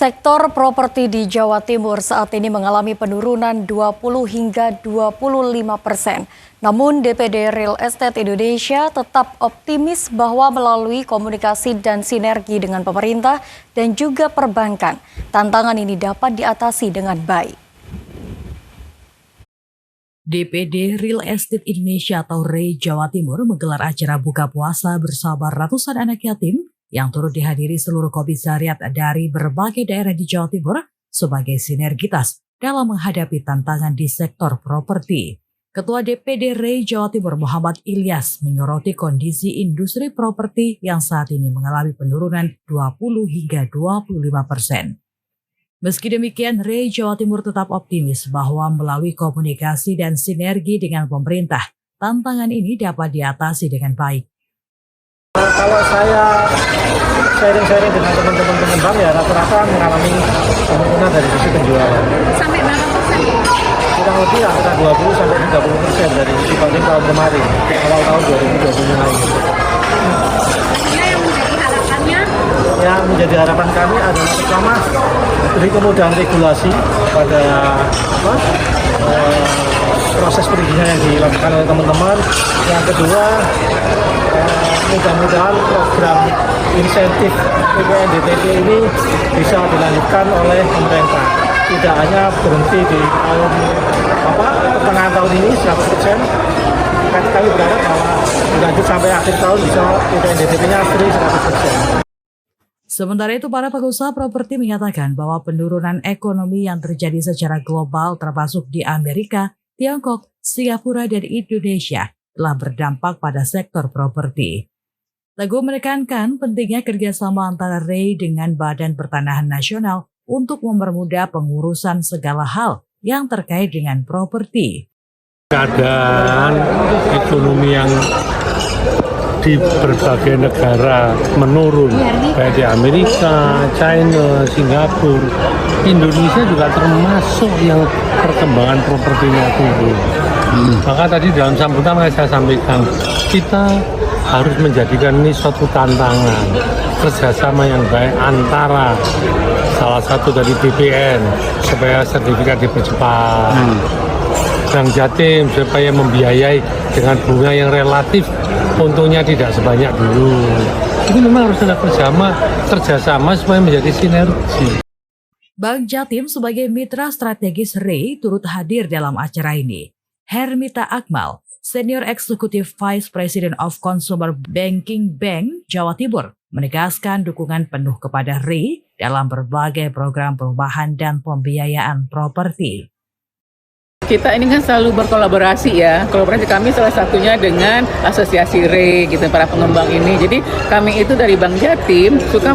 Sektor properti di Jawa Timur saat ini mengalami penurunan 20 hingga 25%. Namun DPD Real Estate Indonesia tetap optimis bahwa melalui komunikasi dan sinergi dengan pemerintah dan juga perbankan, tantangan ini dapat diatasi dengan baik. DPD Real Estate Indonesia atau REI Jawa Timur menggelar acara buka puasa bersama ratusan anak yatim yang turut dihadiri seluruh komisariat dari berbagai daerah di Jawa Timur sebagai sinergitas dalam menghadapi tantangan di sektor properti. Ketua DPD REI Jawa Timur Muhammad Ilyas menyoroti kondisi industri properti yang saat ini mengalami penurunan 20 hingga 25%. Meski demikian, REI Jawa Timur tetap optimis bahwa melalui komunikasi dan sinergi dengan pemerintah, tantangan ini dapat diatasi dengan baik. Kalau saya sharing dengan teman-teman pengembang ya rata-rata mengalami penurunan dari sisi penjualan. Sampai berapa persen? Kurang lebih antara 20 sampai 30% dari dibanding tahun kemarin, awal tahun 2025 ini. Yang menjadi harapannya? Yang menjadi harapan kami adalah pertama beri kemudahan regulasi pada proses perizinan yang dilakukan oleh teman-teman. Yang kedua, mudah-mudahan program insentif PPNDTP ini bisa dilanjutkan oleh pemerintah. Tidak hanya berhenti di pertengahan tahun ini 100%. Kami berharap bahwa dilanjut sampai akhir tahun bisa PPNDTP-nya free 100%. Sementara itu, para pengusaha properti menyatakan bahwa penurunan ekonomi yang terjadi secara global termasuk di Amerika, Tiongkok, Singapura, dan Indonesia telah berdampak pada sektor properti. Teguh menekankan pentingnya kerjasama antara REI dengan Badan Pertanahan Nasional untuk mempermudah pengurusan segala hal yang terkait dengan properti. Keadaan ekonomi yang di berbagai negara menurun, kayak di Amerika, China, Singapura, Indonesia juga termasuk yang perkembangan propertinya turun. Maka tadi dalam sambutan saya sampaikan, kita harus menjadikan ini suatu tantangan, kerjasama yang baik antara salah satu dari BPN supaya sertifikat dipercepat, Bank Jatim supaya membiayai dengan bunga yang relatif untungnya tidak sebanyak dulu. Ini memang harus ada kerjasama supaya menjadi sinergi. Bank Jatim sebagai mitra strategis REI turut hadir dalam acara ini. Hermita Akmal, Senior Executive Vice President of Consumer Banking Bank Jawa Timur, menegaskan dukungan penuh kepada REI dalam berbagai program perubahan dan pembiayaan properti. Kita ini kan selalu berkolaborasi ya. Kolaborasi kami salah satunya dengan Asosiasi REI gitu, para pengembang ini. Jadi kami itu dari Bank Jatim suka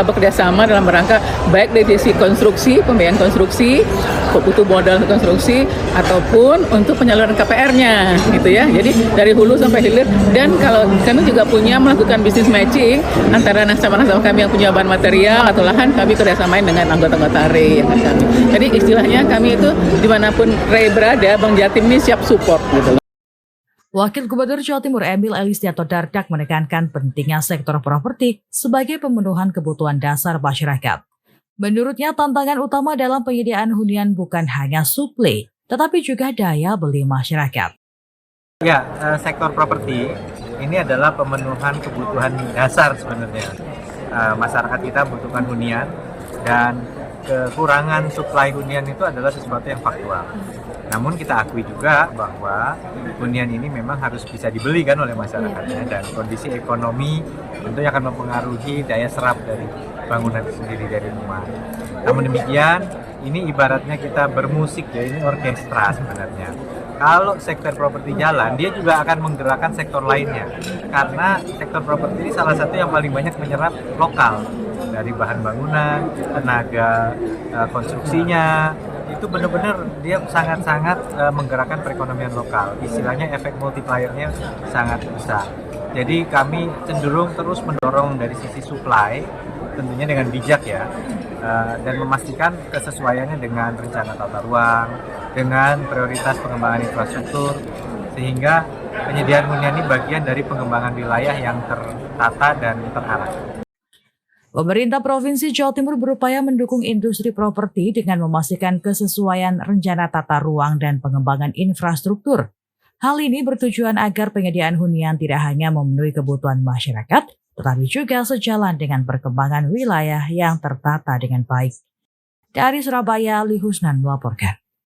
bekerja sama dalam rangka baik dari sisi konstruksi, pembiayaan konstruksi, butuh modal untuk konstruksi ataupun untuk penyaluran KPR-nya gitu ya. Jadi dari hulu sampai hilir, dan kalau kami juga punya melakukan bisnis matching antara nasabah-nasabah kami yang punya bahan material atau lahan, kami kerjasamain dengan anggota-anggota REI yang kami. Jadi istilahnya kami itu dimanapun REI berada, Bank Jatim ini siap support gitu. Wakil Gubernur Jawa Timur Emil Elistianto Dardak menekankan pentingnya sektor properti sebagai pemenuhan kebutuhan dasar masyarakat. Menurutnya, tantangan utama dalam penyediaan hunian bukan hanya suplai, tetapi juga daya beli masyarakat. Ya, sektor properti ini adalah pemenuhan kebutuhan dasar sebenarnya. Masyarakat kita butuhkan hunian, dan kekurangan suplai hunian itu adalah sesuatu yang faktual. Namun kita akui juga bahwa hunian ini memang harus bisa dibeli kan oleh masyarakatnya, dan kondisi ekonomi tentunya akan mempengaruhi daya serap dari bangunan itu sendiri, dari rumah. Namun demikian, ini ibaratnya kita bermusik ya, ini orkestra sebenarnya. Kalau sektor properti jalan, dia juga akan menggerakkan sektor lainnya. Karena sektor properti ini salah satu yang paling banyak menyerap lokal, dari bahan bangunan, tenaga konstruksinya, itu benar-benar dia sangat-sangat menggerakkan perekonomian lokal. Istilahnya efek multipliernya sangat besar. Jadi kami cenderung terus mendorong dari sisi supply, tentunya dengan bijak ya, dan memastikan kesesuaiannya dengan rencana tata ruang, dengan prioritas pengembangan infrastruktur, sehingga penyediaan hunian ini bagian dari pengembangan wilayah yang tertata dan terarah. Pemerintah Provinsi Jawa Timur berupaya mendukung industri properti dengan memastikan kesesuaian rencana tata ruang dan pengembangan infrastruktur. Hal ini bertujuan agar penyediaan hunian tidak hanya memenuhi kebutuhan masyarakat, tetapi juga sejalan dengan perkembangan wilayah yang tertata dengan baik. Dari Surabaya, Li Husnan melaporkan.